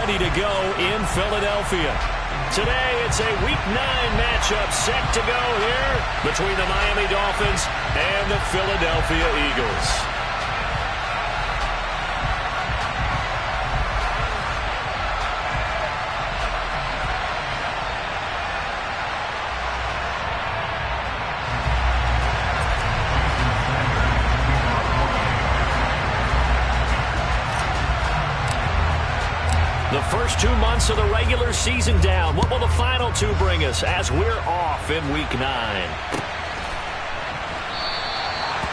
ready to go in Philadelphia. Today, it's a Week 9 matchup set to go here between the Miami Dolphins and the Philadelphia Eagles. The first 2 months of the regular season down. What will the final 2 bring us as we're off in Week 9?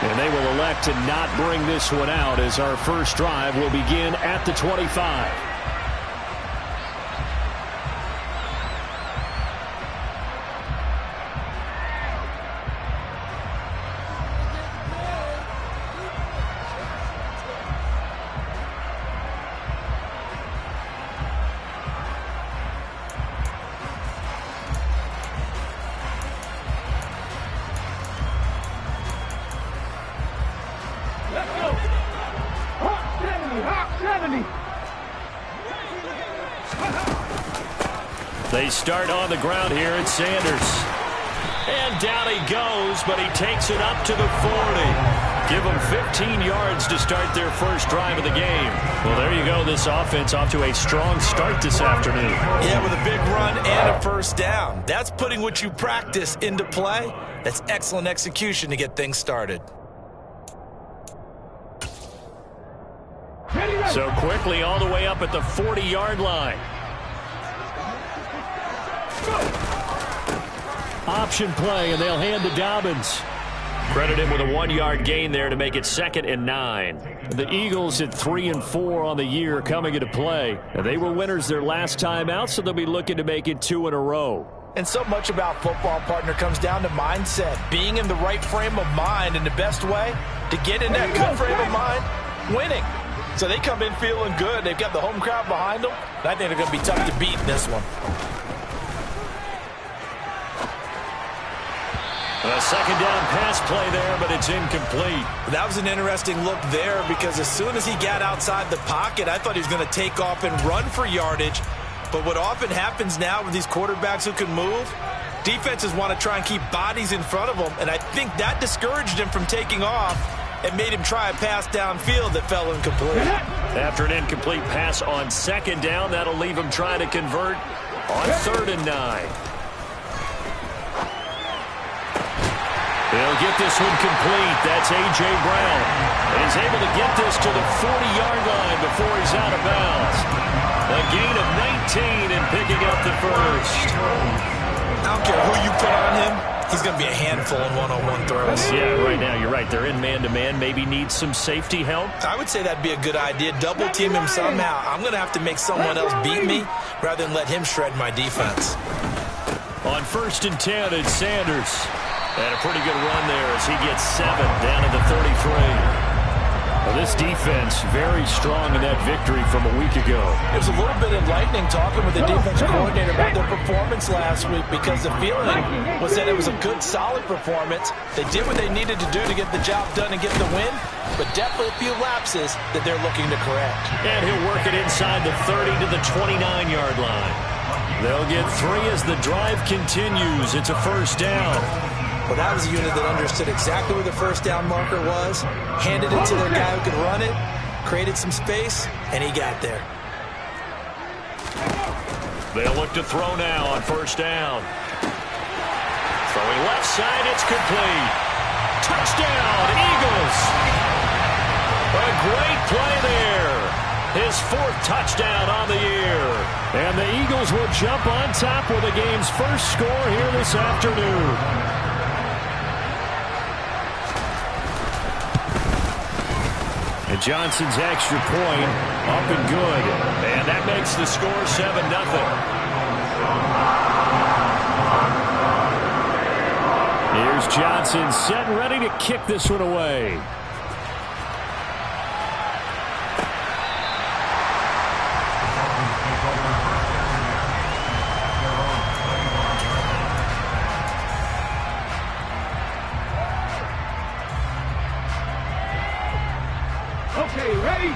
And they will elect to not bring this one out as our first drive will begin at the 25. They start on the ground here at Sanders. And down he goes, but he takes it up to the 40. Give them 15 yards to start their first drive of the game. Well, there you go. This offense off to a strong start this afternoon. Yeah, with a big run and a first down. That's putting what you practice into play. That's excellent execution to get things started. So quickly all the way up at the 40-yard line. Option play, and they'll hand to Dobbins. Credit him with a 1-yard gain there to make it 2nd and 9. The Eagles at 3-4 on the year coming into play. And they were winners their last time out, so they'll be looking to make it 2 in a row. And so much about football, partner, comes down to mindset. Being in the right frame of mind, and the best way to get in that good frame of mind, winning. So they come in feeling good. They've got the home crowd behind them. And I think they're going to be tough to beat in this one. A second down pass play there, but it's incomplete. That was an interesting look there because as soon as he got outside the pocket, I thought he was going to take off and run for yardage. But what often happens now with these quarterbacks who can move, defenses want to try and keep bodies in front of them, and I think that discouraged him from taking off and made him try a pass downfield that fell incomplete. After an incomplete pass on second down, that'll leave him trying to convert on 3rd and 9. They'll get this one complete. That's A.J. Brown. And he's able to get this to the 40-yard line before he's out of bounds. A gain of 19 and picking up the first. I don't care who you put on him. He's going to be a handful in one-on-one throws. Yeah, right now, you're right. They're in man-to-man. Maybe needs some safety help. I would say that'd be a good idea. Double team him somehow. I'm going to have to make someone else beat me rather than let him shred my defense. On 1st and 10, it's Sanders. And a pretty good run there as he gets 7 down to the 33. Well, this defense very strong in that victory from a week ago. It was a little bit enlightening talking with the defensive coordinator about their performance last week because the feeling was that it was a good, solid performance. They did what they needed to do to get the job done and get the win, but definitely a few lapses that they're looking to correct. And he'll work it inside the 30 to the 29-yard line. They'll get 3 as the drive continues. It's a first down. Well, that was a unit that understood exactly where the first down marker was, handed it to their guy who could run it, created some space, and he got there. They'll look to throw now on first down. Throwing left side, it's complete. Touchdown, Eagles! A great play there. His 4th touchdown on the year. And the Eagles will jump on top with the game's first score here this afternoon. And Johnson's extra point up and good. And that makes the score 7-0. Here's Johnson set and ready to kick this one away. Okay, ready?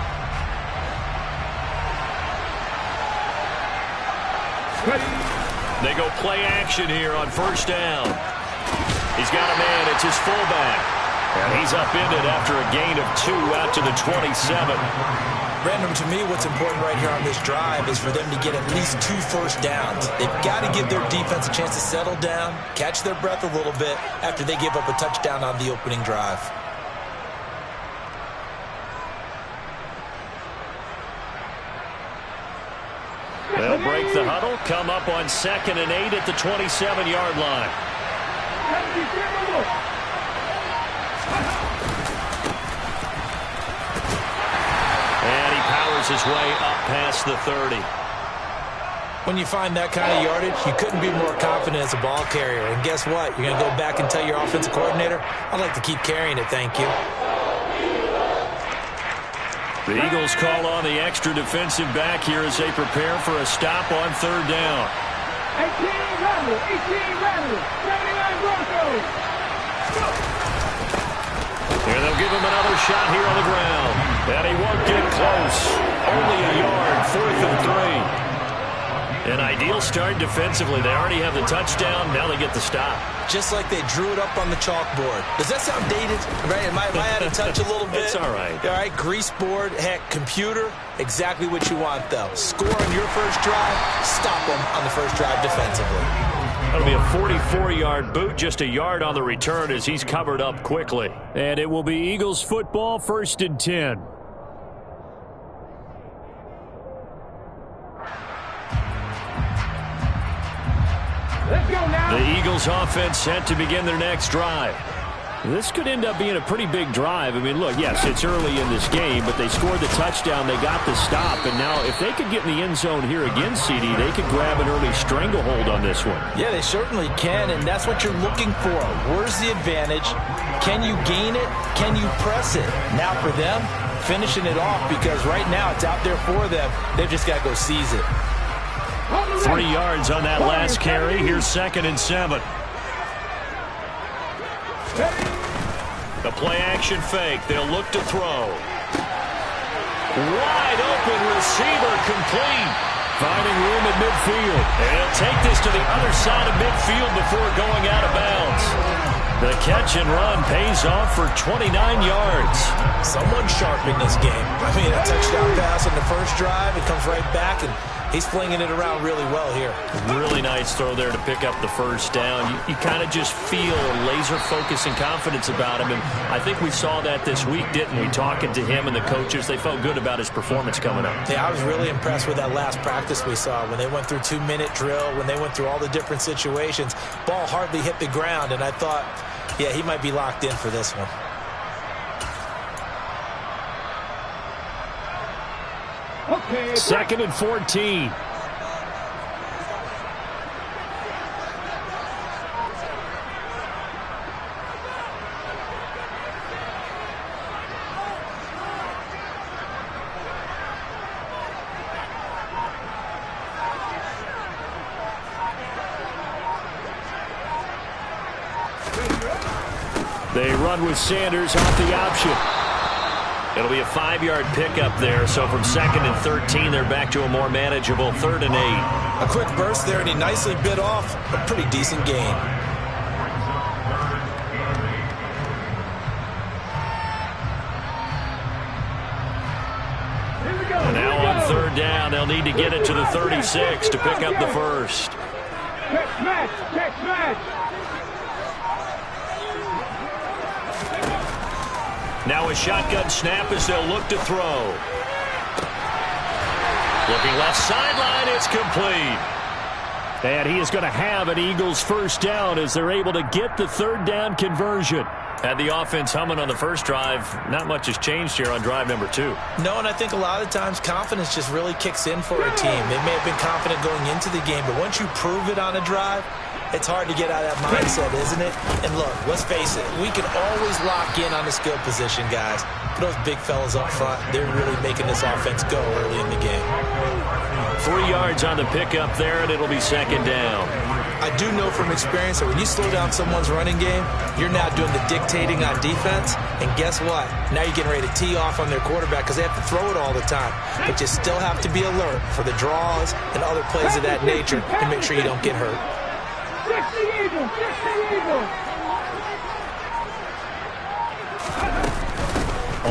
They go play action here on first down. He's got a man. It's his fullback. And he's upended after a gain of 2 out to the 27. Brandon, to me, what's important right here on this drive is for them to get at least 2 first downs. They've got to give their defense a chance to settle down, catch their breath a little bit after they give up a touchdown on the opening drive. They'll break the huddle, come up on 2nd and 8 at the 27-yard line. And he powers his way up past the 30. When you find that kind of yardage, you couldn't be more confident as a ball carrier. And guess what? You're going to go back and tell your offensive coordinator, I'd like to keep carrying it, thank you. The Eagles call on the extra defensive back here as they prepare for a stop on 3rd down. 18 Rebels, 79 Broncos. Here they'll give him another shot here on the ground. And he won't get close. Only a yard, 4th and 3. An ideal start defensively. They already have the touchdown. Now they get the stop. Just like they drew it up on the chalkboard. Does that sound dated? Right? Am I out of touch a little bit? It's all right. All right, grease board, heck, computer, exactly what you want, though. Score on your first drive, stop them on the first drive defensively. That'll be a 44-yard boot, just a yard on the return as he's covered up quickly. And it will be Eagles football, 1st and 10. Let's go now. The Eagles offense set to begin their next drive. This could end up being a pretty big drive. I mean, look, yes, it's early in this game, but they scored the touchdown, they got the stop, and now if they could get in the end zone here again, CD, they could grab an early stranglehold on this one. Yeah, they certainly can, and that's what you're looking for. Where's the advantage? Can you gain it? Can you press it? Now for them, finishing it off, because right now it's out there for them. They've just got to go seize it. 3 yards on that last carry. Here's 2nd and 7. The play-action fake. They'll look to throw. Wide open receiver complete. Finding room at midfield. And he'll take this to the other side of midfield before going out of bounds. The catch and run pays off for 29 yards. Someone sharp in this game. I mean, a touchdown pass on the first drive. It comes right back, and he's flinging it around really well here. Really nice throw there to pick up the first down. You kind of just feel laser focus and confidence about him. And I think we saw that this week, didn't we? Talking to him and the coaches, they felt good about his performance coming up. Yeah, I was really impressed with that last practice we saw when they went through 2-minute drill, when they went through all the different situations. Ball hardly hit the ground, and I thought, yeah, he might be locked in for this one. Okay. 2nd and 14. They run with Sanders off the option. It'll be a 5-yard pickup there, so from 2nd and 13, they're back to a more manageable 3rd and 8. A quick burst there, and he nicely bit off a pretty decent gain. And now on 3rd down, they'll need to get it to the 36 to pick up the first. Check match. Now a shotgun snap as they'll look to throw. Looking left sideline, it's complete. And he is going to have an Eagles first down as they're able to get the 3rd down conversion. Had the offense humming on the first drive. Not much has changed here on drive number 2. No, and I think a lot of times confidence just really kicks in for a team. They may have been confident going into the game, but once you prove it on a drive, it's hard to get out of that mindset, isn't it? And look, let's face it, we can always lock in on the skill position, guys. But those big fellas up front, they're really making this offense go early in the game. 3 yards on the pickup there, and it'll be 2nd down. I do know from experience that when you slow down someone's running game, you're now doing the dictating on defense. And guess what? Now you're getting ready to tee off on their quarterback because they have to throw it all the time. But you still have to be alert for the draws and other plays of that nature to make sure you don't get hurt. 60 Eagles, 60 Eagles.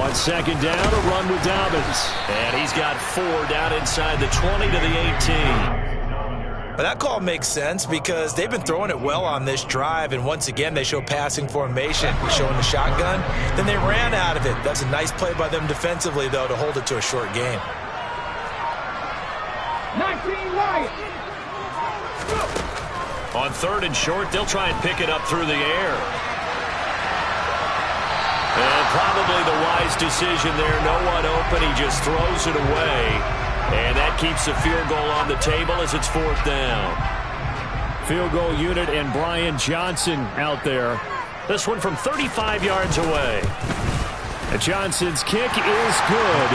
On second down, a run with Dobbins. And he's got 4 down inside the 20 to the 18. But that call makes sense because they've been throwing it well on this drive, and once again they show passing formation, showing the shotgun. Then they ran out of it. That's a nice play by them defensively, though, to hold it to a short game. 19 Lions. On third and short, they'll try and pick it up through the air. And probably the wise decision there. No one open. He just throws it away. And that keeps the field goal on the table as it's 4th down. Field goal unit and Brian Johnson out there. This one from 35 yards away. And Johnson's kick is good.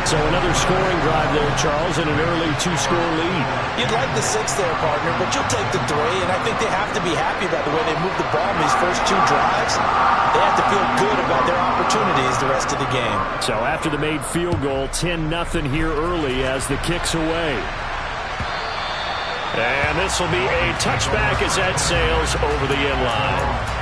So another scoring drive there, Charles, and an early 2-score lead. You'd like the 6 there, partner, but you'll take the 3, and I think they have to be happy about the way they moved the ball in these first 2 drives. They have to feel good about their opportunities the rest of the game. So after the made field goal, 10-0 here early as the kick's away. And this will be a touchback as that sails over the end line.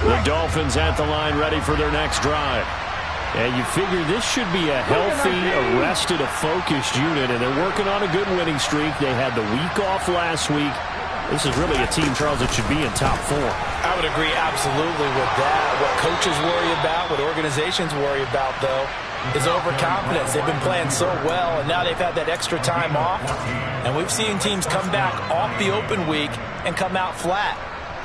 The Dolphins at the line ready for their next drive. And you figure this should be a healthy, arrested, a focused unit, and they're working on a good winning streak. They had the week off last week. This is really a team, Charles, that should be in top 4. I would agree absolutely with that. What coaches worry about, what organizations worry about, though, is overconfidence. They've been playing so well, and now they've had that extra time off. And we've seen teams come back off the open week and come out flat.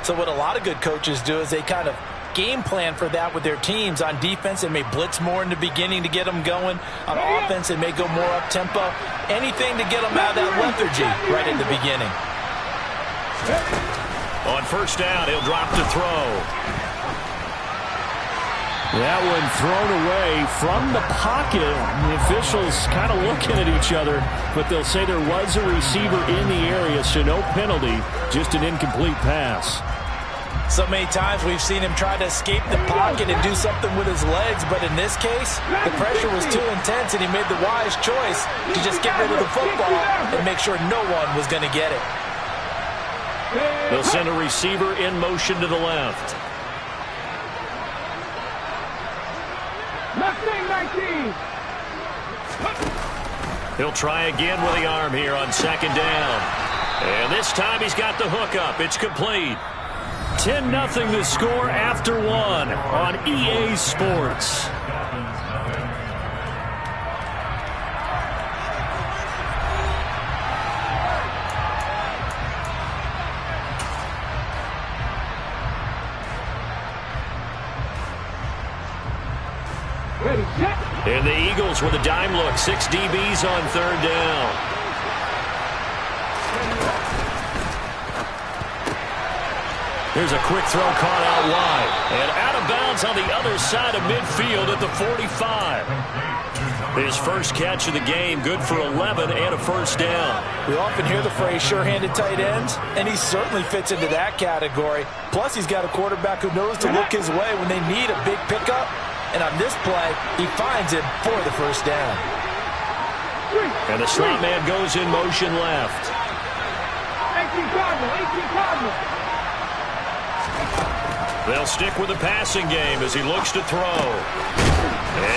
So what a lot of good coaches do is they kind of game plan for that with their teams. On defense, they may blitz more in the beginning to get them going. On offense, they may go more up-tempo. Anything to get them out of that lethargy right at the beginning. On first down, he'll drop to throw. That one thrown away from the pocket. The officials kind of looking at each other, but they'll say there was a receiver in the area, so no penalty, just an incomplete pass. So many times we've seen him try to escape the pocket and do something with his legs, but in this case, the pressure was too intense and he made the wise choice to just get rid of the football and make sure no one was going to get it. They'll send a receiver in motion to the left. Mustang 19. He'll try again with the arm here on second down. And this time he's got the hook up. It's complete. 10-0 the score after 1 on EA Sports. And the Eagles with a dime look. 6 DBs on third down. Here's a quick throw caught out wide. And out of bounds on the other side of midfield at the 45. His first catch of the game, good for 11 and a first down. We often hear the phrase sure-handed tight ends, and he certainly fits into that category. Plus, he's got a quarterback who knows to look his way when they need a big pickup. And on this play, he finds him for the first down. And the slot man goes in motion left. 18 Cardinal. They'll stick with the passing game as he looks to throw.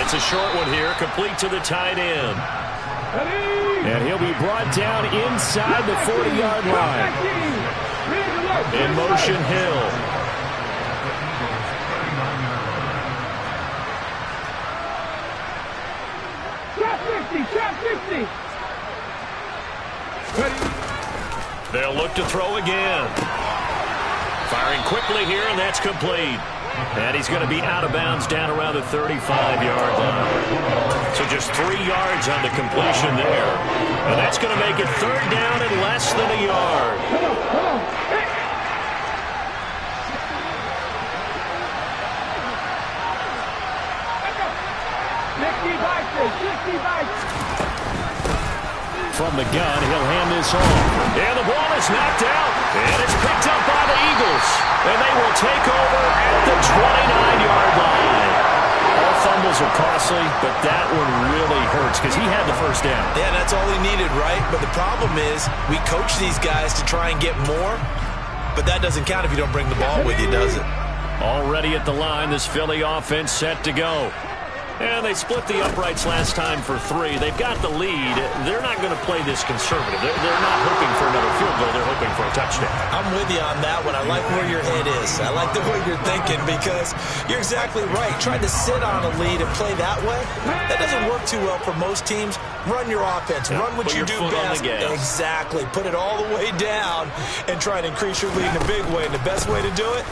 It's a short one here, complete to the tight end. And he'll be brought down inside the 40-yard line. In motion, Hill. Shot 50. They'll look to throw again. Firing quickly here, and that's complete. And he's going to be out of bounds down around the 35-yard line. So just 3 yards on the completion there. And that's going to make it third down and less than a yard. From the gun, he'll hand this off. And the ball is knocked out. And it's picked up by the Eagles. And they will take over at the 29-yard line. All fumbles are costly, but that one really hurts because he had the first down. Yeah, that's all he needed, right? But the problem is we coach these guys to try and get more, but that doesn't count if you don't bring the ball with you, does it? Already at the line, this Philly offense set to go. And they split the uprights last time for 3. They've got the lead. They're not going to play this conservative. They're not hoping for another field goal. They're hoping for a touchdown. I'm with you on that one. I like where your head is. I like the way you're thinking because you're exactly right. Trying to sit on a lead and play that way, that doesn't work too well for most teams. Run your offense. Run what you do best. Exactly. Put it all the way down and try and increase your lead in a big way. And the best way to do it,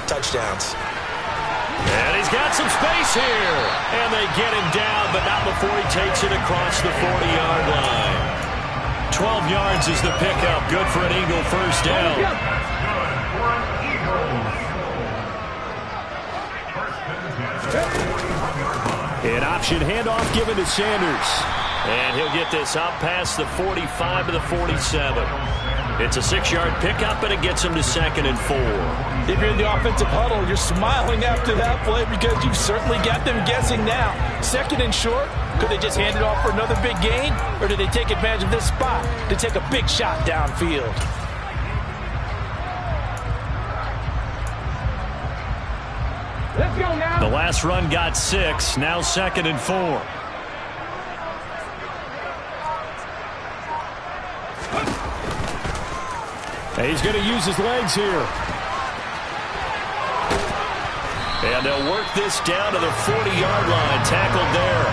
touchdowns. And he's got some space here. And they get him down, but not before he takes it across the 40-yard line. 12 yards is the pickup. Good for an Eagle first down. An option handoff given to Sanders. And he'll get this out past the 45 to the 47. It's a 6-yard pickup, and it gets him to 2nd and 4. If you're in the offensive huddle, you're smiling after that play because you've certainly got them guessing now. 2nd and short, could they just hand it off for another big gain? Or did they take advantage of this spot to take a big shot downfield? Let's go now. The last run got 6, now 2nd and 4. And he's going to use his legs here. And they'll work this down to the 40-yard line. Tackled there.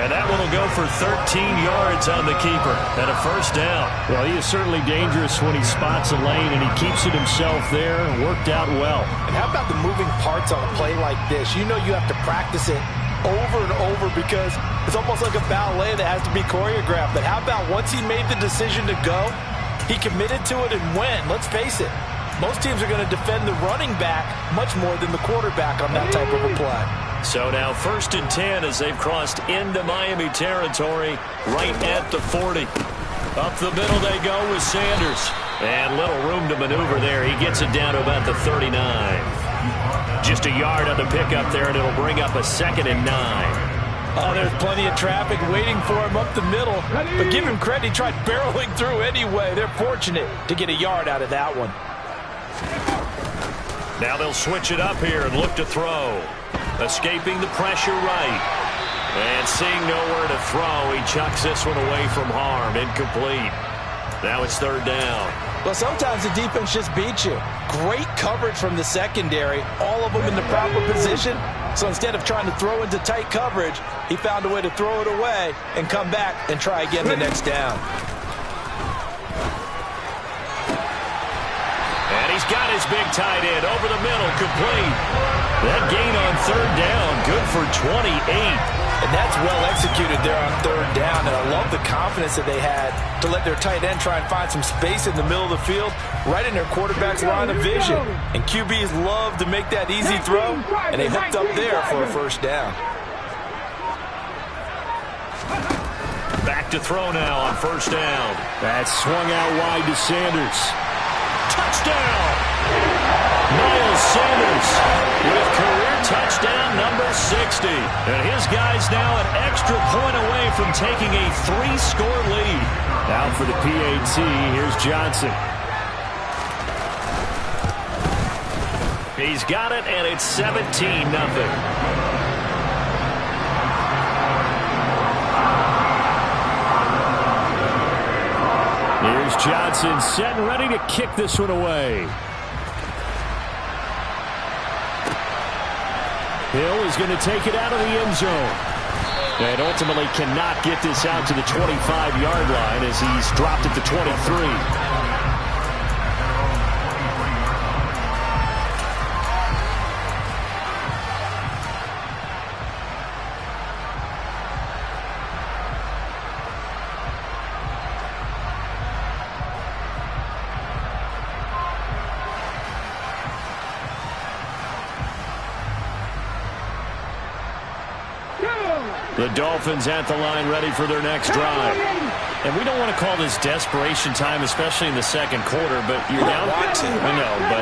And that one will go for 13 yards on the keeper. And a first down. Well, he is certainly dangerous when he spots a lane, and he keeps it himself there. Worked out well. And how about the moving parts on a play like this? You know you have to practice it over and over because it's almost like a ballet that has to be choreographed. But how about once he made the decision to go, he committed to it and went. Let's face it, most teams are going to defend the running back much more than the quarterback on that type of a play. So now 1st and 10 as they've crossed into Miami territory right at the 40. Up the middle they go with Sanders. And little room to maneuver there. He gets it down to about the 39. Just a yard on the pickup there, and it'll bring up a 2nd and 9. Oh, there's plenty of traffic waiting for him up the middle. But give him credit, he tried barreling through anyway. They're fortunate to get a yard out of that one. Now they'll switch it up here and look to throw. Escaping the pressure right. And seeing nowhere to throw, he chucks this one away from harm. Incomplete. Now it's 3rd down. Well, sometimes the defense just beats you. Great coverage from the secondary. All of them in the proper position. So instead of trying to throw into tight coverage, he found a way to throw it away and come back and try again the next down. And he's got his big tight end over the middle, complete. That gain on 3rd down, good for 28. And that's well executed there on 3rd down. And I love the confidence that they had to let their tight end try and find some space in the middle of the field, right in their quarterback's line of vision. And QBs love to make that easy throw, and they hooked up there for a first down. Back to throw now on 1st down. That's swung out wide to Sanders. Touchdown! Miles Sanders with career touchdown number 60. And his guy's now an extra point away from taking a 3-score lead. Out for the PAT, here's Johnson. He's got it, and it's 17-0. Here's Johnson set and ready to kick this one away. Hill is going to take it out of the end zone. And ultimately cannot get this out to the 25-yard line as he's dropped at the 23. The Dolphins at the line ready for their next drive. And we don't want to call this desperation time, especially in the second quarter, but you're down. I know, but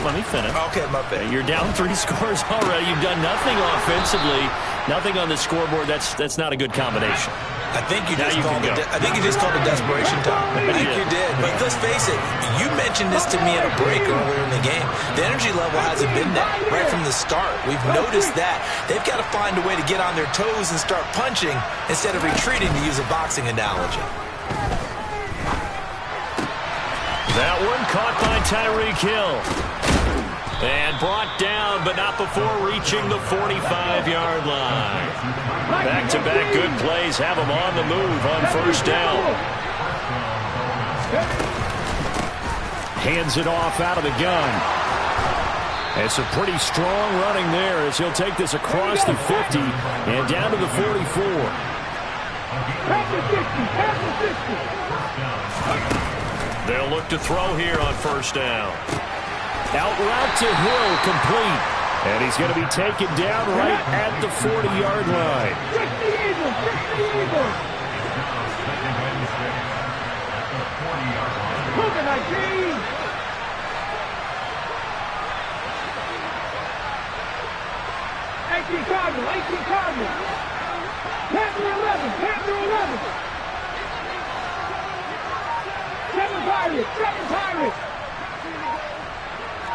let me finish. Okay, my bad. You're down 3 scores already. You've done nothing offensively, nothing on the scoreboard. That's not a good combination. I think you just called it desperation time. I think you did. But let's face it, you mentioned this to me in a break earlier in the game. The energy level hasn't been there right from the start. We've noticed that. They've got to find a way to get on their toes and start punching instead of retreating, to use a boxing analogy. That one caught by Tyreek Hill. And brought down, but not before reaching the 45-yard line. Back-to-back good plays have him on the move on first down. Hands it off out of the gun. It's a pretty strong running there as he'll take this across the 50 and down to the 44. They'll look to throw here on first down. Out route to Hill, complete. And he's going to be taken down right at the 40-yard line. Panther 11. 7 Pirates.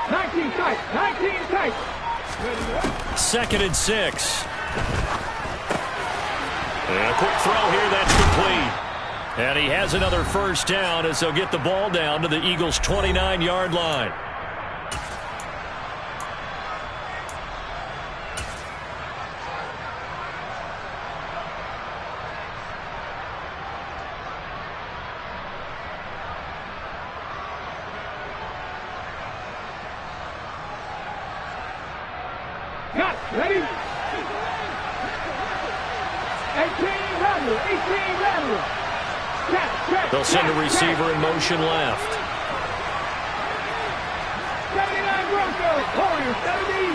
19 tight. 2nd and 6. And a quick throw here, that's complete. And he has another first down as they'll get the ball down to the Eagles' 29-yard line. Ready? 18 lateral. They'll send a receiver in motion left. 79 Broncos. Corner 70.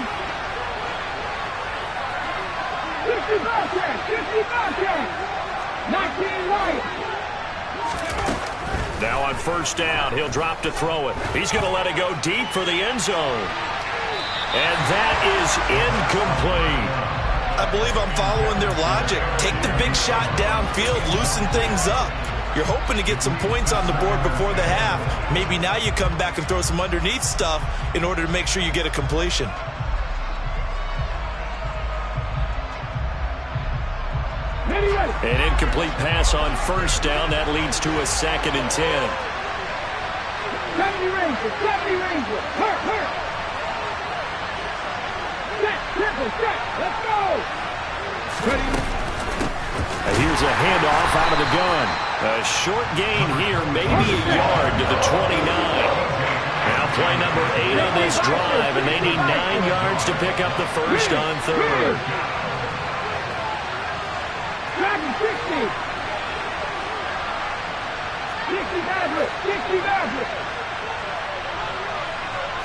50 Bobcats. 19 Lions. Now on first down, he'll drop to throw it. He's going to let it go deep for the end zone. And that is incomplete. I believe I'm following their logic. Take the big shot downfield, loosen things up. You're hoping to get some points on the board before the half. Maybe now you come back and throw some underneath stuff in order to make sure you get a completion. An incomplete pass on first down. That leads to a 2nd and 10. 70 Ranger. Hurt. Set. Let's go. Here's a handoff out of the gun. A short gain here, maybe a yard to the 29. Now play number 8 on this drive, and they need 9 yards to pick up the first on 3rd. Dragon 60. 60 Maverick.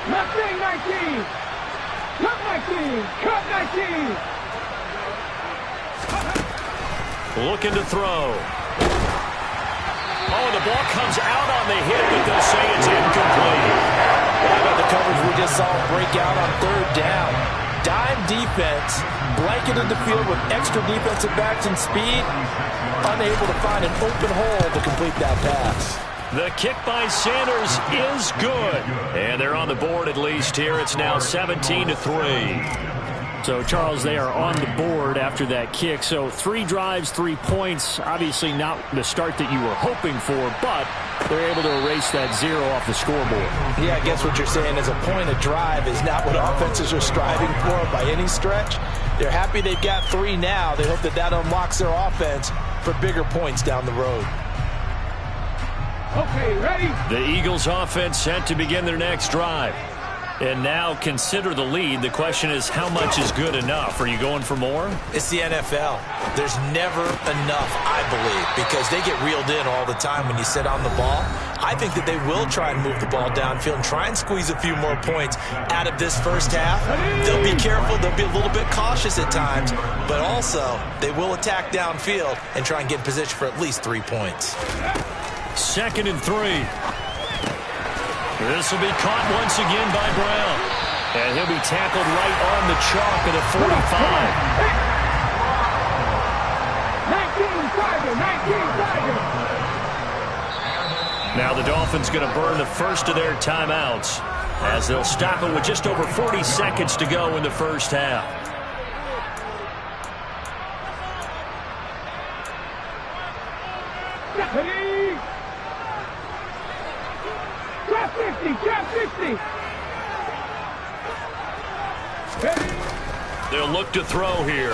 Mustang 19. Cut 19. Looking to throw. Oh, the ball comes out on the hit, but they'll say it's incomplete. How about the coverage we just saw break out on 3rd down? Dime defense, blanketed the field with extra defensive backs and speed, unable to find an open hole to complete that pass. The kick by Sanders is good. And they're on the board at least here. It's now 17-3. So, Charles, they are on the board after that kick. So 3 drives, 3 points. Obviously not the start that you were hoping for, but they're able to erase that 0 off the scoreboard. Yeah, I guess what you're saying is a point of drive is not what offenses are striving for by any stretch. They're happy they've got 3 now. They hope that unlocks their offense for bigger points down the road. Okay, ready? The Eagles offense set to begin their next drive. And now consider the lead. The question is, how much is good enough? Are you going for more? It's the NFL. There's never enough, I believe, because they get reeled in all the time when you sit on the ball. I think that they will try and move the ball downfield and try and squeeze a few more points out of this first half. They'll be careful. They'll be a little bit cautious at times, but also they will attack downfield and try and get in position for at least 3 points. 2nd and 3. This will be caught once again by Brown. And he'll be tackled right on the chalk at the 45. 19 Tigers. Now the Dolphins going to burn the first of their timeouts as they'll stop it with just over 40 seconds to go in the first half. Trap 60. They'll look to throw here.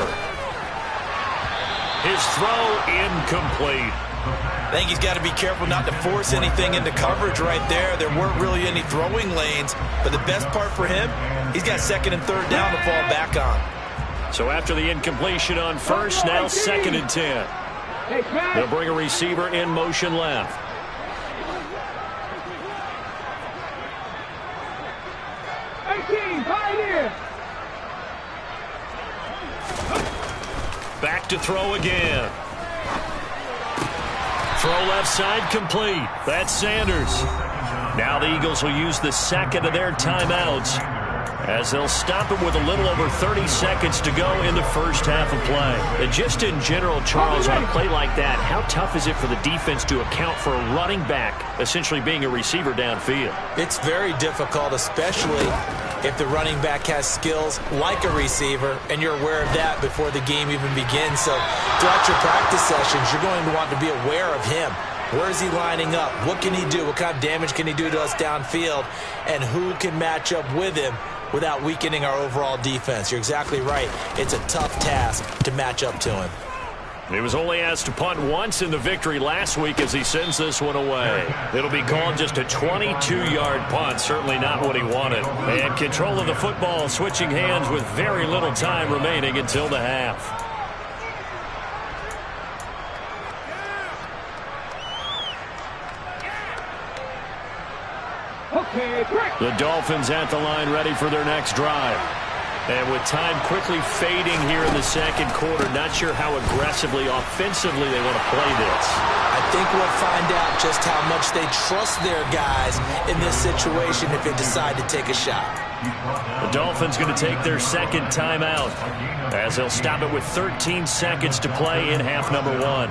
His throw incomplete. I think he's got to be careful not to force anything into coverage right there. There weren't really any throwing lanes, but the best part for him, he's got 2nd and 3rd down to fall back on. So after the incompletion on first, now 2nd and 10. They'll bring a receiver in motion left. Back to throw again. Throw left side complete. That's Sanders. Now the Eagles will use the 2nd of their timeouts as they'll stop it with a little over 30 seconds to go in the first half of play. And just in general, Charles, on a play like that, how tough is it for the defense to account for a running back essentially being a receiver downfield? It's very difficult, especially if the running back has skills like a receiver, and you're aware of that before the game even begins. So throughout your practice sessions, you're going to want to be aware of him. Where is he lining up? What can he do? What kind of damage can he do to us downfield? And who can match up with him without weakening our overall defense? You're exactly right. It's a tough task to match up to him. He was only asked to punt once in the victory last week as he sends this one away. It'll be called just a 22-yard punt, certainly not what he wanted. And control of the football switching hands with very little time remaining until the half. The Dolphins at the line ready for their next drive. And with time quickly fading here in the second quarter, not sure how aggressively, offensively they want to play this. I think we'll find out just how much they trust their guys in this situation if they decide to take a shot. The Dolphins going to take their 2nd timeout as they'll stop it with 13 seconds to play in half number 1.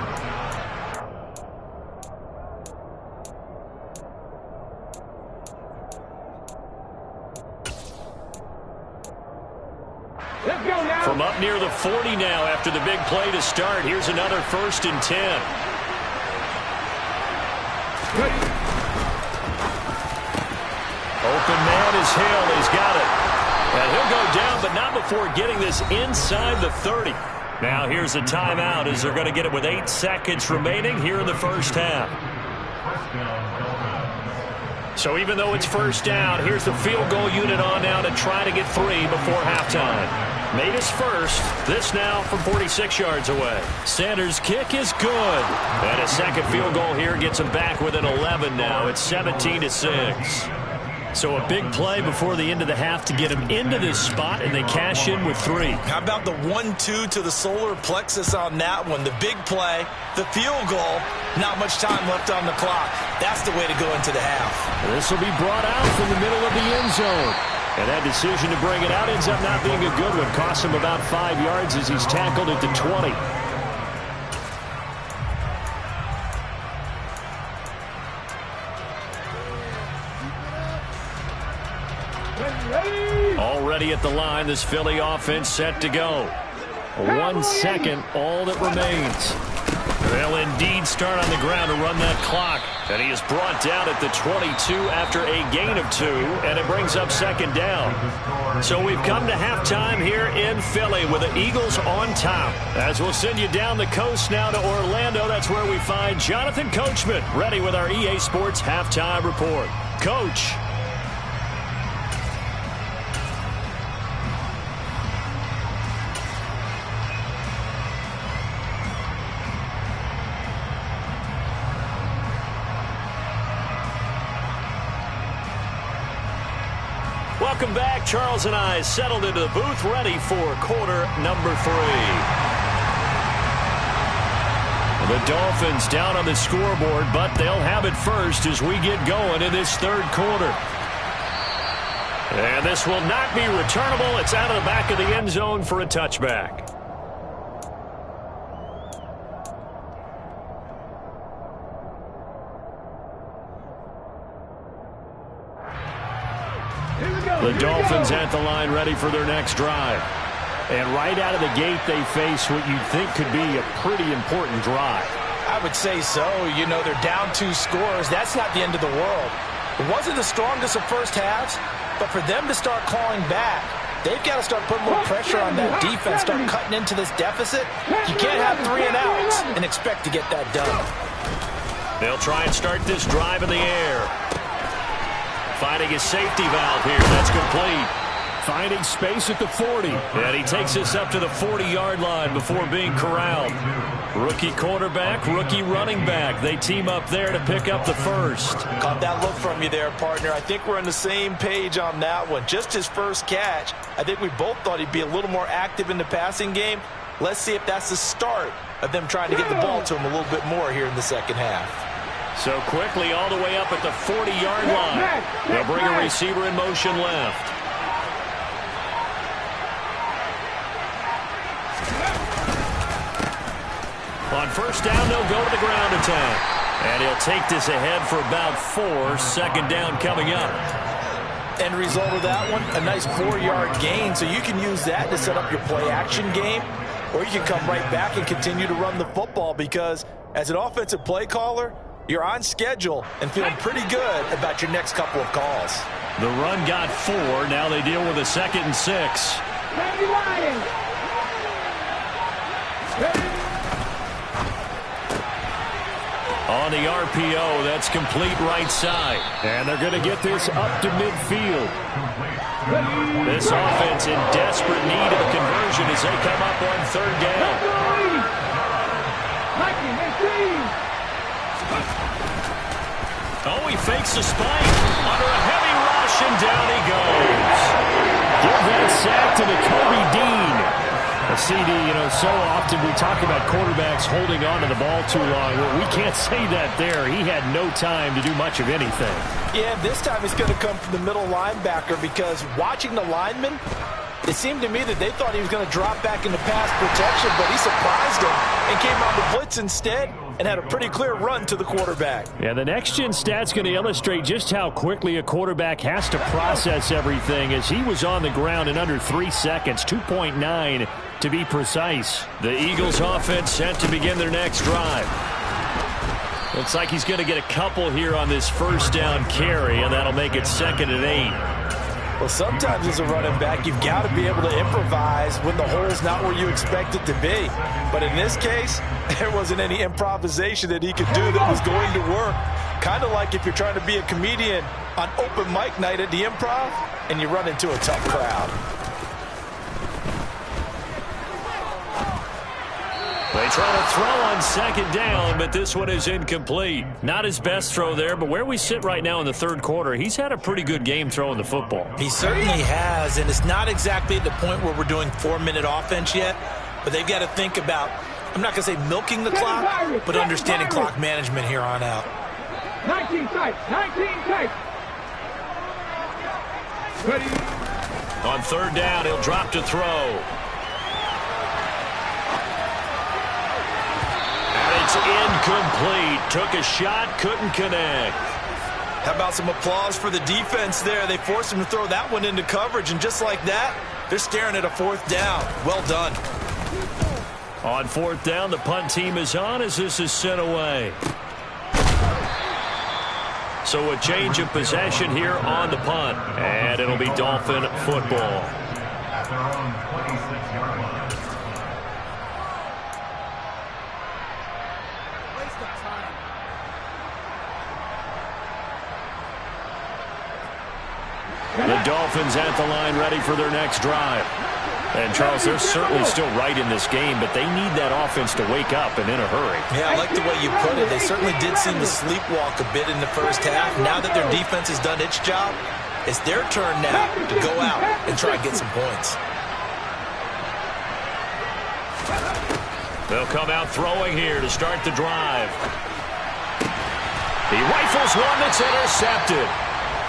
From up near the 40 now after the big play to start. Here's another 1st and 10. Open man is Hill. He's got it. And he'll go down, but not before getting this inside the 30. Now here's a timeout as they're going to get it with 8 seconds remaining here in the first half. So even though it's first down, here's the field goal unit on now to try to get 3 before halftime. Made his first. This now from 46 yards away. Sanders' kick is good. And a second field goal here gets him back within 11 now. It's 17-6. So a big play before the end of the half to get him into this spot, and they cash in with 3. How about the 1-2 to the solar plexus on that one? The big play, the field goal, not much time left on the clock. That's the way to go into the half. This will be brought out from the middle of the end zone. And that decision to bring it out ends up not being a good one. Costs him about 5 yards as he's tackled at the 20. Already at the line, this Philly offense set to go. 1 second, all that remains. They'll indeed start on the ground to run that clock. And he is brought down at the 22 after a gain of 2, and it brings up 2nd down. So we've come to halftime here in Philly with the Eagles on top. As we'll send you down the coast now to Orlando, that's where we find Jonathan Coachman ready with our EA Sports Halftime Report. Coach. Welcome back. Charles and I settled into the booth, ready for quarter number 3. The Dolphins down on the scoreboard, but they'll have it first as we get going in this third quarter. And this will not be returnable. It's out of the back of the end zone for a touchback. The Dolphins at the line ready for their next drive. And right out of the gate, they face what you'd think could be a pretty important drive. I would say so. You know, they're down 2 scores. That's not the end of the world. It wasn't the strongest of first halves, but for them to start clawing back, they've got to start putting more pressure on that defense, start cutting into this deficit. You can't have 3 and outs and expect to get that done. They'll try and start this drive in the air. Finding his safety valve here. That's complete. Finding space at the 40. And he takes us up to the 40-yard line before being corralled. Rookie quarterback, rookie running back. They team up there to pick up the first. Caught that look from you there, partner. I think we're on the same page on that one. Just his first catch. I think we both thought he'd be a little more active in the passing game. Let's see if that's the start of them trying to get the ball to him a little bit more here in the second half. So quickly all the way up at the 40-yard line. They'll bring a receiver in motion left. On first down, they'll go to the ground attack. And he'll take this ahead for about 4. Second down coming up. End result of that one, a nice 4-yard gain. So you can use that to set up your play-action game. Or you can come right back and continue to run the football because as an offensive play caller, you're on schedule and feeling pretty good about your next couple of calls. The run got 4. Now they deal with a 2nd and 6. On the RPO, that's complete right side. And they're going to get this up to midfield. This offense in desperate need of a conversion as they come up on 3rd down. Oh, he fakes a spike under a heavy rush, and down he goes. Give that sack to the Kobe Dean. CD, you know, so often we talk about quarterbacks holding on to the ball too long. Well, we can't say that there. He had no time to do much of anything. Yeah, this time it's going to come from the middle linebacker because watching the lineman, it seemed to me that they thought he was going to drop back into pass protection, but he surprised him and came out to blitz instead and had a pretty clear run to the quarterback. Yeah, the next-gen stat's going to illustrate just how quickly a quarterback has to process everything as he was on the ground in under 3 seconds, 2.9 to be precise. The Eagles offense set to begin their next drive. Looks like he's going to get a couple here on this first down carry, and that'll make it 2nd and 8. Well, sometimes as a running back, you've got to be able to improvise when the hole's not where you expect it to be. But in this case, there wasn't any improvisation that he could do that was going to work. Kind of like if you're trying to be a comedian on open mic night at the Improv and you run into a tough crowd. They try to throw on 2nd down, but this one is incomplete. Not his best throw there, but where we sit right now in the 3rd quarter, he's had a pretty good game throwing the football. He certainly has, and it's not exactly at the point where we're doing 4-minute offense yet, but they've got to think about, I'm not going to say milking the clock, but understanding clock management here on out. 19 type, 19 type. Ready. On 3rd down, he'll drop to throw. It's incomplete. Took a shot, couldn't connect. How about some applause for the defense there? They forced him to throw that one into coverage, and just like that, they're staring at a 4th down. Well done. On 4th down, the punt team is on as this is sent away. So a change of possession here on the punt, and it'll be Dolphin football. The Dolphins at the line ready for their next drive. And, Charles, they're certainly still right in this game, but they need that offense to wake up and in a hurry. Yeah, I like the way you put it. They certainly did seem to sleepwalk a bit in the first half. Now that their defense has done its job, It's their turn now to go out and try and get some points. They'll come out throwing here to start the drive. He rifles one that's intercepted.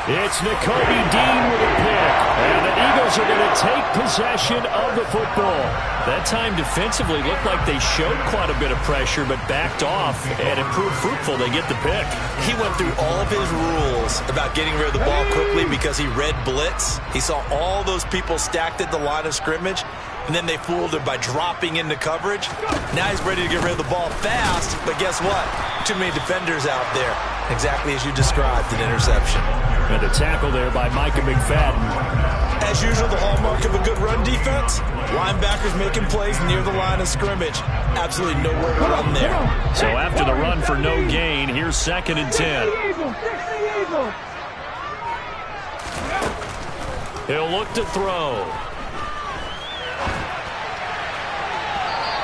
It's Nakobe Dean with a pick. And the Eagles are going to take possession of the football. That time defensively looked like they showed quite a bit of pressure but backed off, and it proved fruitful. They get the pick. He went through all of his rules about getting rid of the ball quickly because he read blitz. He saw all those people stacked at the line of scrimmage, and then they fooled him by dropping into coverage. Now he's ready to get rid of the ball fast, but guess what? Too many defenders out there. Exactly as you described, an interception. And a tackle there by Micah McFadden. As usual, the hallmark of a good run defense, linebackers making plays near the line of scrimmage. Absolutely nowhere to run there. So after the run for no gain, here's 2nd and 10. He'll look to throw.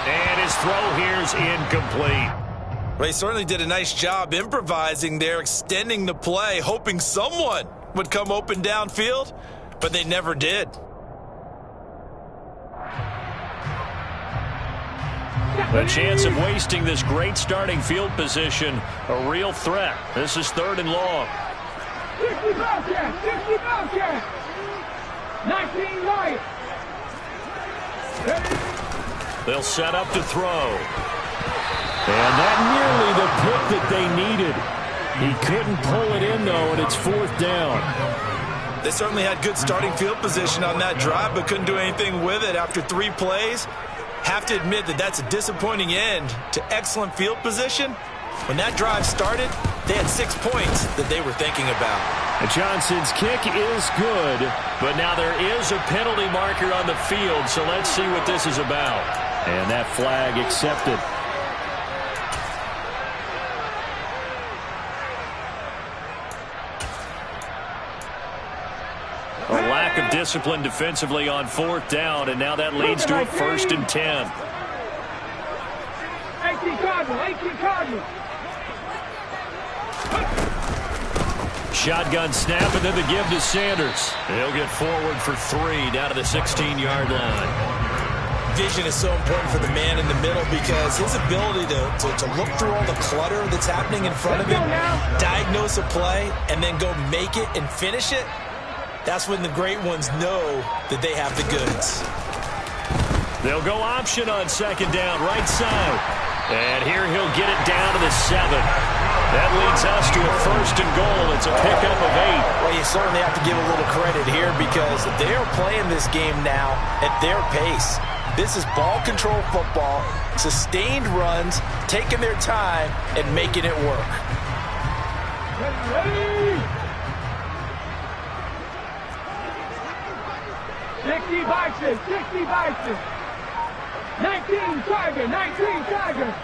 And his throw here's incomplete. Well, he certainly did a nice job improvising there, extending the play, hoping someone would come open downfield, but they never did. The chance of wasting this great starting field position, a real threat. This is 3rd and long. 60 Bobcats. 19 right. They'll set up to throw. And that nearly the pick that they needed. He couldn't pull it in, though, and it's 4th down. They certainly had good starting field position on that drive, but couldn't do anything with it after 3 plays. Have to admit that that's a disappointing end to excellent field position. When that drive started, they had 6 points that they were thinking about. And Johnson's kick is good, but now there is a penalty marker on the field, so let's see what this is about. And that flag accepted. A lack of discipline defensively on 4th down, and now that leads to a 1st and 10. 18 Cardinal. Shotgun snap, and then the give to Sanders. He'll get forward for 3 down to the 16-yard line. Vision is so important for the man in the middle because his ability to look through all the clutter that's happening in front of him, diagnose a play, and then go make it and finish it, that's when the great ones know that they have the goods. They'll go option on 2nd down, right side. And here he'll get it down to the 7. That leads us to a 1st and goal. It's a pickup of 8. Well, you certainly have to give a little credit here because they are playing this game now at their pace. This is ball control football, sustained runs, taking their time, and making it work. Ready. 60 Bison. 19 Tiger.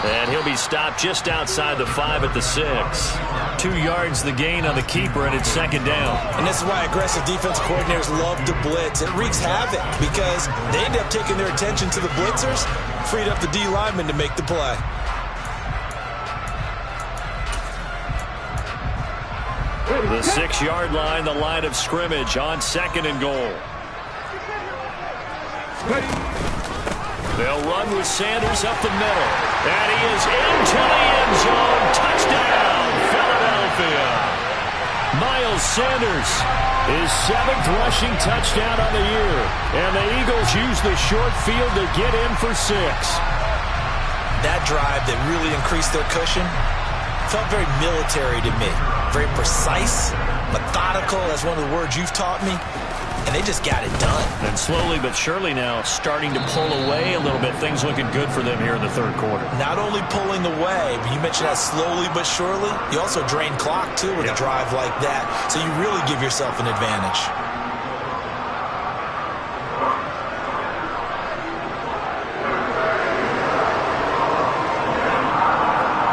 And he'll be stopped just outside the 5 at the 6. 2 yards the gain on the keeper, and it's 2nd down. And this is why aggressive defense coordinators love to blitz. It wreaks havoc because they end up taking their attention to the blitzers, freed up the D lineman to make the play. The 6-yard line, the line of scrimmage on 2nd and goal. They'll run with Sanders up the middle. And he is into the end zone. Touchdown, Philadelphia. Miles Sanders, his 7th rushing touchdown on the year. And the Eagles use the short field to get in for 6. That drive that really increased their cushion felt very military to me. Very precise, methodical. That's one of the words you've taught me. And they just got it done. And slowly but surely now starting to pull away a little bit. Things looking good for them here in the 3rd quarter. Not only pulling away, but you mentioned that slowly but surely. You also drain clock, too, with a drive like that. So you really give yourself an advantage.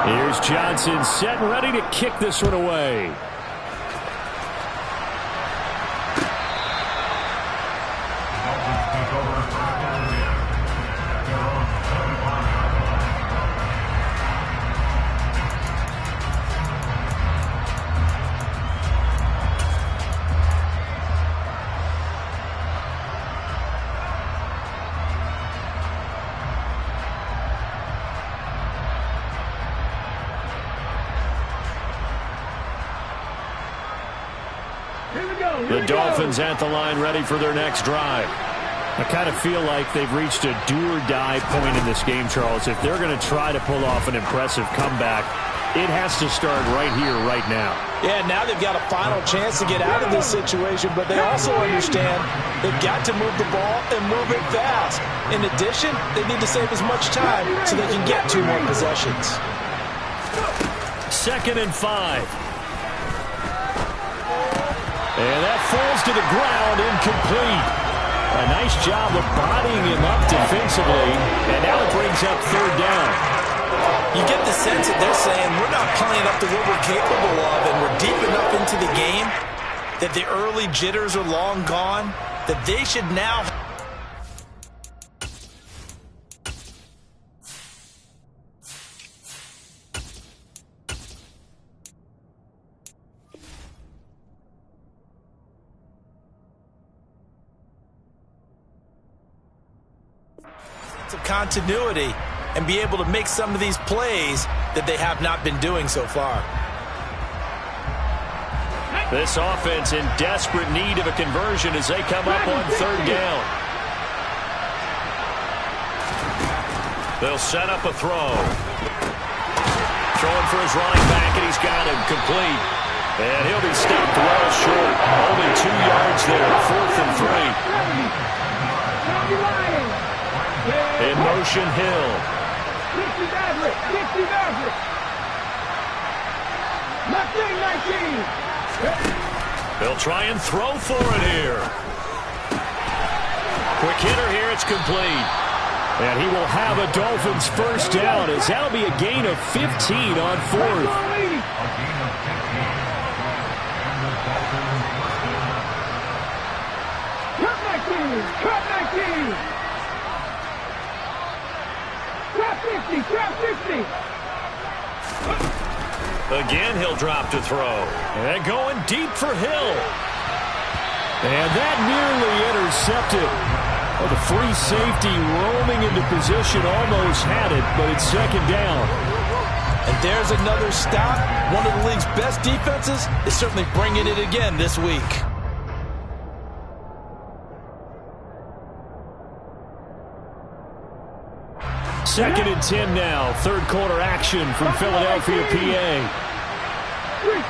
Here's Johnson set and ready to kick this one away. The Dolphins at the line ready for their next drive. I kind of feel like they've reached a do-or-die point in this game, Charles. If they're going to try to pull off an impressive comeback, it has to start right here, right now. Yeah, now they've got a final chance to get out of this situation, but they also understand they've got to move the ball and move it fast. In addition, they need to save as much time so they can get 2 more possessions. 2nd and 5. And that falls to the ground, incomplete. A nice job of bodying him up defensively, and now it brings up 3rd down. You get the sense that they're saying we're not playing up to what we're capable of, and we're deep enough into the game that the early jitters are long gone, that they should now... of continuity and be able to make some of these plays that they have not been doing so far. This offense in desperate need of a conversion as they come up on 3rd down. They'll set up a throw. Throwing for his running back, and he's got him complete. And he'll be stopped well short. Only 2 yards there, 4th and 3. In motion, Hill. 60 Maverick. 60 Maverick. 19. They'll try and throw for it here. Quick hitter here. It's complete. And he will have a Dolphins 1st down as that'll be a gain of 15 on 4th. Cut 19. Trap 50, trap 50. Again, he'll drop to throw. And going deep for Hill. And that nearly intercepted. Well, the free safety roaming into position almost had it, but it's 2nd down. And there's another stop. One of the league's best defenses is certainly bringing it again this week. 2nd and 10 now. 3rd quarter action from Philadelphia, PA.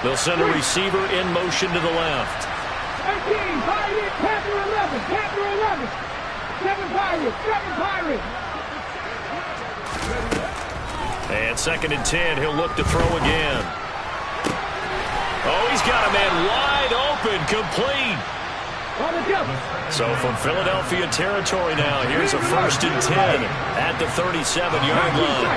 They'll send a receiver in motion to the left. 18, Pirates, Panther 11, Panther 11. 7 Pirates, 7 Pirates. And 2nd and 10, he'll look to throw again. Oh, he's got a man wide open, complete. So from Philadelphia territory now, here's a 1st and 10 at the 37-yard line.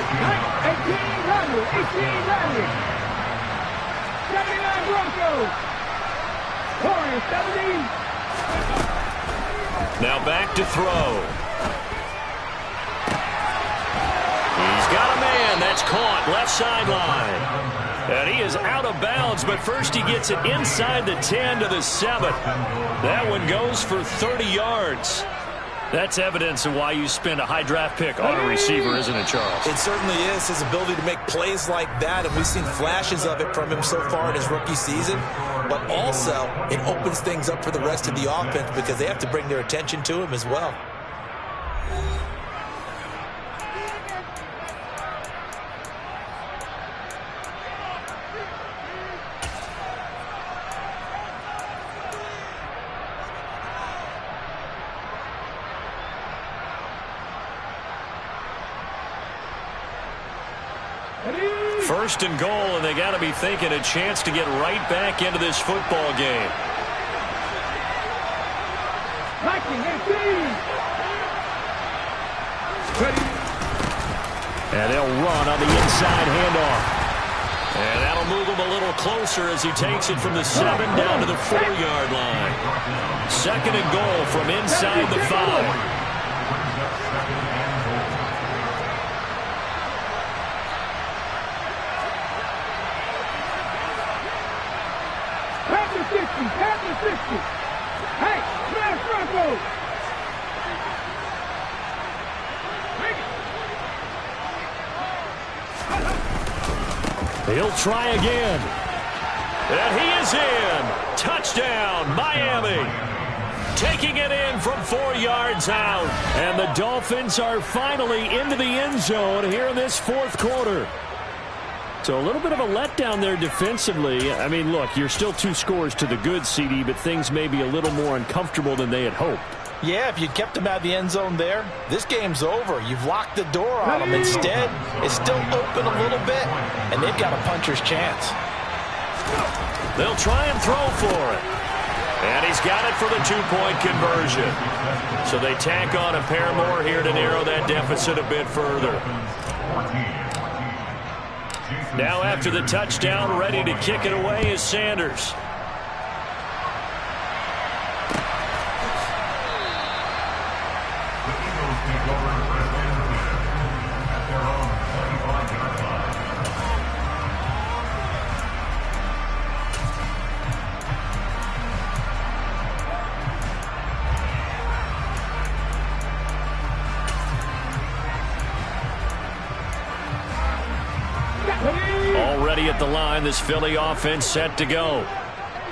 79 Broncos. Torres, 70. Now back to throw. He's got a man. That's caught left sideline. And he is out of bounds, but first he gets it inside the 10 to the 7. That one goes for 30 yards. That's evidence of why you spend a high draft pick on a receiver, isn't it, Charles? It certainly is, his ability to make plays like that, and we've seen flashes of it from him so far in his rookie season. But also, it opens things up for the rest of the offense because they have to bring their attention to him as well. First and goal, and they got to be thinking a chance to get right back into this football game. And they'll run on the inside handoff. And that'll move him a little closer as he takes it from the 7 down to the 4-yard line. 2nd and goal from inside the 5. Hey, smash Broncos! He'll try again. And he is in. Touchdown, Miami. Taking it in from 4 yards out. And the Dolphins are finally into the end zone here in this fourth quarter. So a little bit of a letdown there defensively. I mean, look, you're still 2 scores to the good, CD, but things may be a little more uncomfortable than they had hoped. Yeah, if you kept them out of the end zone there, this game's over. You've locked the door on them. Instead, it's still open a little bit, and they've got a puncher's chance. They'll try and throw for it. And he's got it for the 2-point conversion. So they tack on a pair more here to narrow that deficit a bit further. Now after the touchdown, ready to kick it away is Sanders. Already at the line, this Philly offense set to go.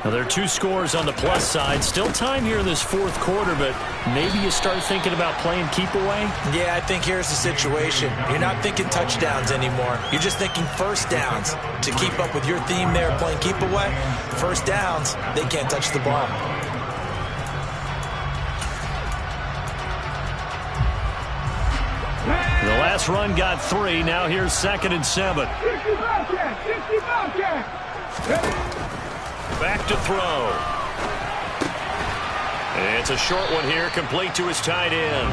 Now, there are 2 scores on the plus side. Still time here in this fourth quarter, but maybe you start thinking about playing keep away? Yeah, I think here's the situation. You're not thinking touchdowns anymore. You're just thinking first downs. To keep up with your theme there, playing keep away, first downs, they can't touch the ball. The last run got 3. Now here's 2nd and 7. 60 Bobcat. Back to throw. It's a short one here, complete to his tight end.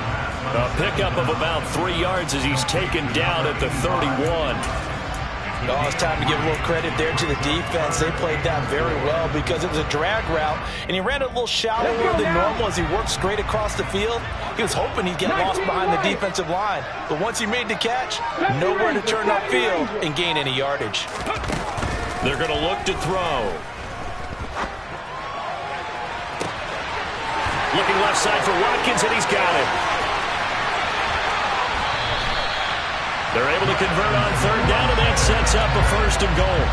A pickup of about 3 yards as he's taken down at the 31. Oh, it's time to give a little credit there to the defense. They played that very well because it was a drag route, and he ran it a little shallower than normal as he worked straight across the field. He was hoping he'd get lost behind the defensive line, but once he made the catch, nowhere to turn upfield and gain any yardage. They're going to look to throw. Looking left side for Watkins, and he's got it. They're able to convert on 3rd down, and that sets up a 1st and goal.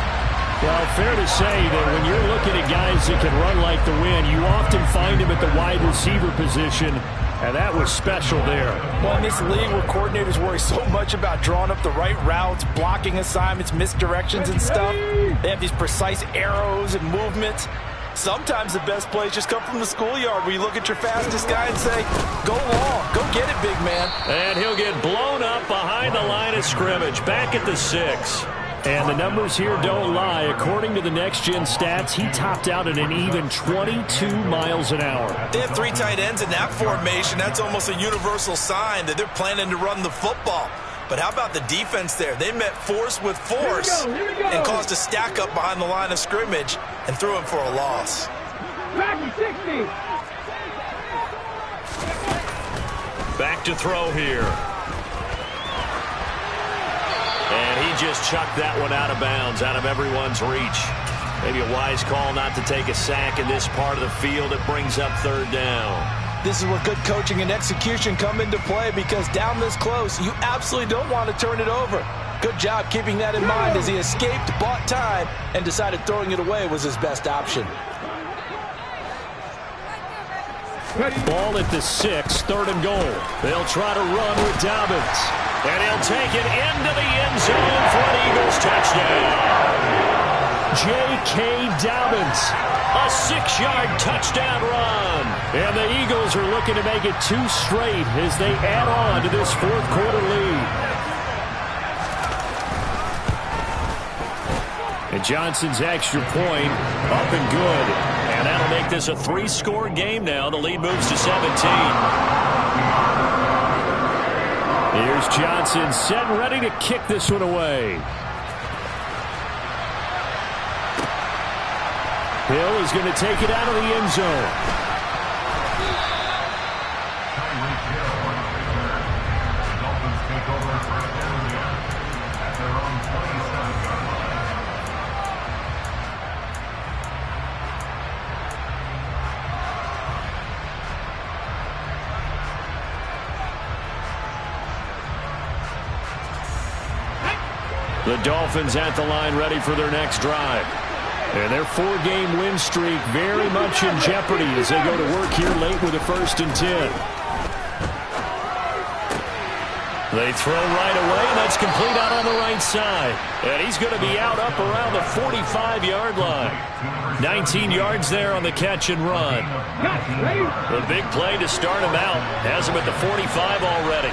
Well, fair to say that when you're looking at guys that can run like the wind, you often find them at the wide receiver position, and that was special there. Well, in this league where coordinators worry so much about drawing up the right routes, blocking assignments, misdirections and stuff, they have these precise arrows and movements. Sometimes the best plays just come from the schoolyard where you look at your fastest guy and say, go long, go get it, big man. And he'll get blown up behind the line of scrimmage, back at the 6. And the numbers here don't lie. According to the Next Gen stats, he topped out at an even 22 miles an hour. They have 3 tight ends in that formation. That's almost a universal sign that they're planning to run the football. But how about the defense there? They met force with force and caused a stack up behind the line of scrimmage and threw him for a loss. Back to 60. Back to throw here. And he just chucked that one out of bounds, out of everyone's reach. Maybe a wise call not to take a sack in this part of the field. It brings up 3rd down. This is where good coaching and execution come into play because down this close, you absolutely don't want to turn it over. Good job keeping that in mind as he escaped, bought time, and decided throwing it away was his best option. Ball at the 6, 3rd and goal. They'll try to run with Dobbins. And he'll take it into the end zone for an Eagles touchdown. J.K. Dobbins. A 6-yard touchdown run. And the Eagles are looking to make it 2 straight as they add on to this fourth quarter lead. And Johnson's extra point up and good. And that'll make this a 3-score game now. The lead moves to 17. Here's Johnson set and ready to kick this one away. Hill is going to take it out of the end zone. The Dolphins at the line ready for their next drive. And their 4-game win streak very much in jeopardy as they go to work here late with a 1st and 10. They throw right away, and that's complete out on the right side. And he's going to be out up around the 45-yard line. 19 yards there on the catch and run. The big play to start him out. Has him at the 45 already.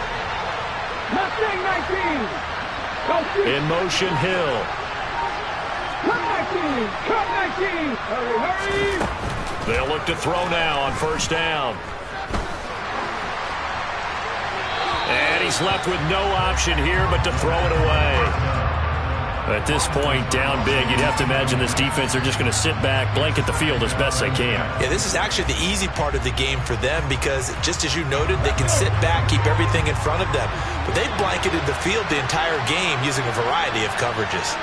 In motion, Hill. Come 19. Hurry. They'll look to throw now on 1st down. And he's left with no option here but to throw it away. At this point, down big, you'd have to imagine this defense are just going to sit back, blanket the field as best they can. Yeah, this is actually the easy part of the game for them because, just as you noted, they can sit back, keep everything in front of them. But they've blanketed the field the entire game using a variety of coverages.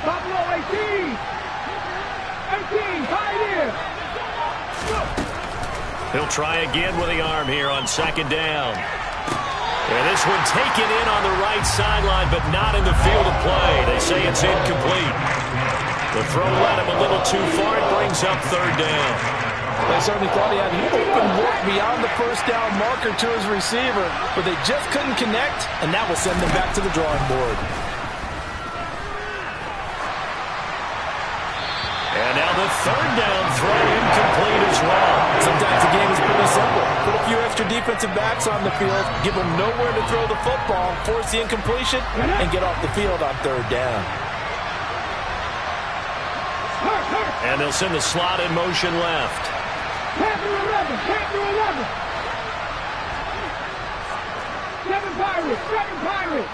Buffalo 18, 5 He'll try again with the arm here on 2nd down. And this one taken in on the right sideline, but not in the field of play. They say it's incomplete. The throw led him a little too far. It brings up 3rd down. They certainly thought he had an open look beyond the 1st down marker to his receiver, but they just couldn't connect, and that will send them back to the drawing board. And now the 3rd down throw incomplete as well. Sometimes the game is pretty simple. Put a few extra defensive backs on the field, give them nowhere to throw the football, force the incompletion, and get off the field on 3rd down. And they'll send the slot in motion left. Panther 11. 7 Pirates.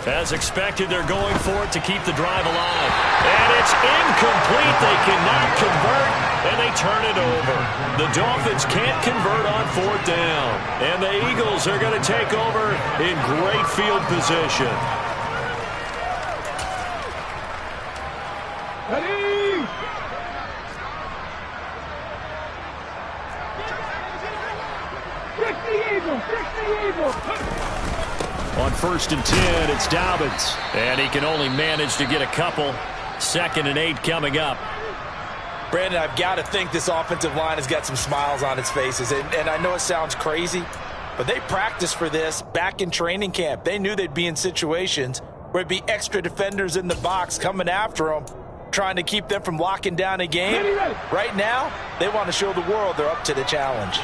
As expected, they're going for it to keep the drive alive. And it's incomplete. They cannot convert, and they turn it over. The Dolphins can't convert on 4th down. And the Eagles are going to take over in great field position. Ready? On 1st and 10, it's Dobbins. And he can only manage to get a couple. 2nd and 8 coming up. Brandon, I've got to think this offensive line has got some smiles on its faces. And I know it sounds crazy, but they practiced for this back in training camp. They knew they'd be in situations where it'd be extra defenders in the box coming after them, trying to keep them from locking down a game. Right now, they want to show the world they're up to the challenge.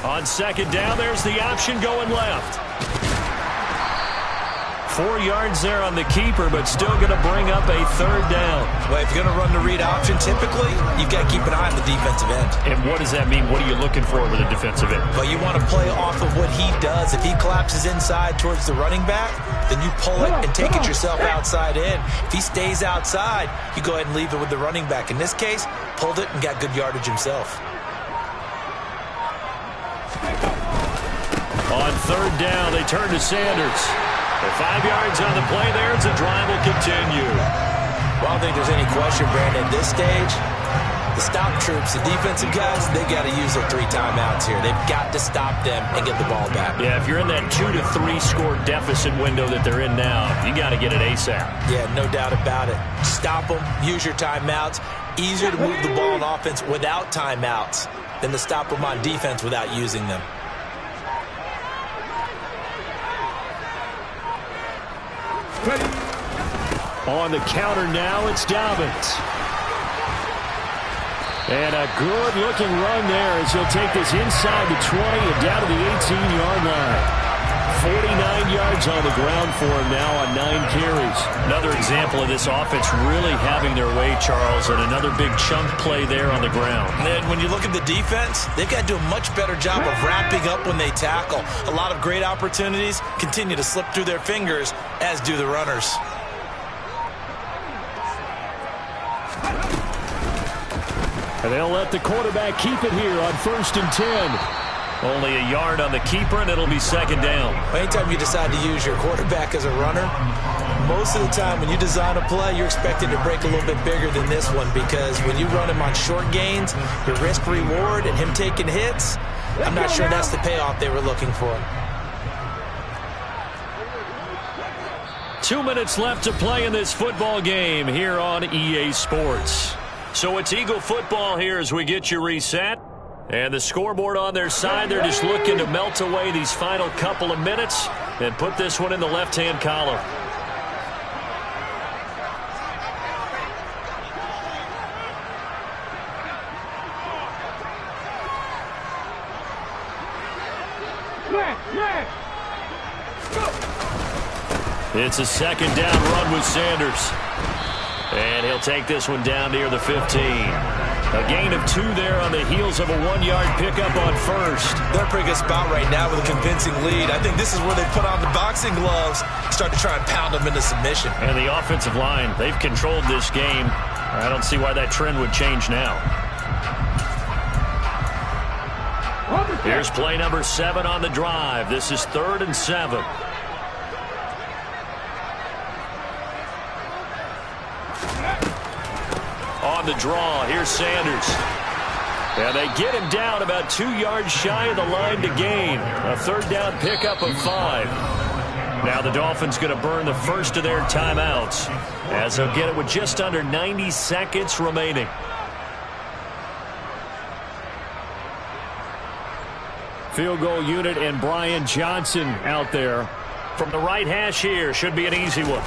On 2nd down, there's the option going left. 4 yards there on the keeper, but still going to bring up a 3rd down. Well, if you're going to run the read option, typically, you've got to keep an eye on the defensive end. And what does that mean? What are you looking for with a defensive end? But you want to play off of what he does. If he collapses inside towards the running back, then you pull it and take it yourself outside in. If he stays outside, you go ahead and leave it with the running back. In this case, pulled it and got good yardage himself. On 3rd down, they turn to Sanders. 5 yards on the play there as the drive will continue. Well, I don't think there's any question, Brandon. At this stage, the stop troops, the defensive guys, they got to use their 3 timeouts here. They've got to stop them and get the ball back. Yeah, if you're in that 2 to 3 score deficit window that they're in now, you got to get it ASAP. Yeah, no doubt about it. Stop them, use your timeouts. Easier to move the ball on offense without timeouts than to stop them on defense without using them. On the counter now, it's Dobbins. And a good-looking run there as he'll take this inside the 20 and down to the 18-yard line. 49 yards on the ground for him now on 9 carries. Another example of this offense really having their way, Charles, and another big chunk play there on the ground. And when you look at the defense, they've got to do a much better job of wrapping up when they tackle. A lot of great opportunities continue to slip through their fingers, as do the runners. And they'll let the quarterback keep it here on 1st and 10. Only a yard on the keeper, and it'll be 2nd down. Anytime you decide to use your quarterback as a runner, most of the time when you design a play, you're expected to break a little bit bigger than this one, because when you run him on short gains, your risk-reward and him taking hits, I'm not sure that's the payoff they were looking for. 2 minutes left to play in this football game here on EA Sports. So it's Eagle football here as we get you reset. And the scoreboard on their side, they're just looking to melt away these final couple of minutes and put this one in the left-hand column. It's a second down run with Sanders. And he'll take this one down near the 15. A gain of 2 there on the heels of a 1-yard pickup on first. They're in a pretty good spot right now with a convincing lead. I think this is where they put on the boxing gloves, start to try and pound them into submission. And the offensive line, they've controlled this game. I don't see why that trend would change now. Here's play number 7 on the drive. This is 3rd and 7. On the draw, here's Sanders. And they get him down about 2 yards shy of the line to gain. A 3rd down pickup of 5. Now the Dolphins going to burn the first of their timeouts, as they'll get it with just under 90 seconds remaining. Field goal unit and Brian Johnson out there. From the right hash here, should be an easy one.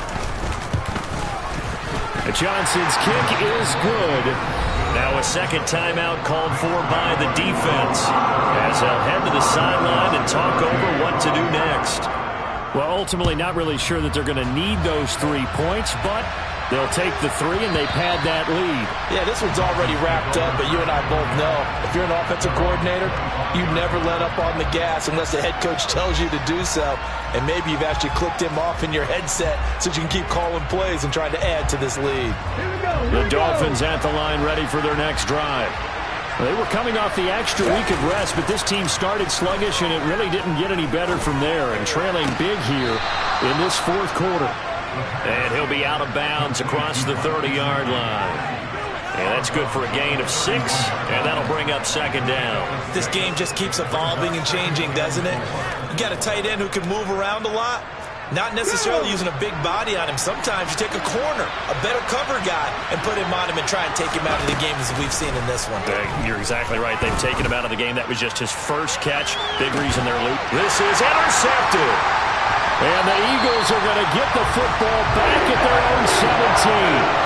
Johnson's kick is good. Now a second timeout called for by the defense, as they'll head to the sideline and talk over what to do next. Well, ultimately not really sure that they're going to need those 3 points, but they'll take the 3 and they pad that lead. Yeah, this one's already wrapped up, but you and I both know if you're an offensive coordinator, you never let up on the gas unless the head coach tells you to do so. And maybe you've actually clicked him off in your headset so you can keep calling plays and trying to add to this lead. The Dolphins at the line ready for their next drive. They were coming off the extra week of rest, but this team started sluggish, and it really didn't get any better from there, and trailing big here in this 4th quarter. And he'll be out of bounds across the 30-yard line. And that's good for a gain of 6, and that'll bring up 2nd down. This game just keeps evolving and changing, doesn't it? You got a tight end who can move around a lot, not necessarily using a big body on him. Sometimes you take a corner, a better cover guy, and put him on him and try and take him out of the game, as we've seen in this one. You're exactly right. They've taken him out of the game. That was just his first catch. Big reason they're loose. This is intercepted. And the Eagles are going to get the football back at their own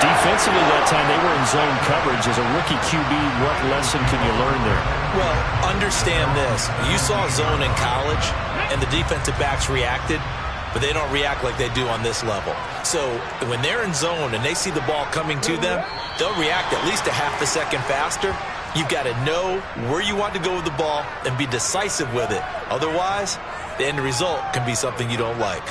17. Defensively that time, they were in zone coverage. As a rookie QB, what lesson can you learn there? Well, understand this. You saw zone in college, and the defensive backs reacted, but they don't react like they do on this level. So when they're in zone and they see the ball coming to them, they'll react at least a half a second faster. You've got to know where you want to go with the ball and be decisive with it. Otherwise, the end result can be something you don't like.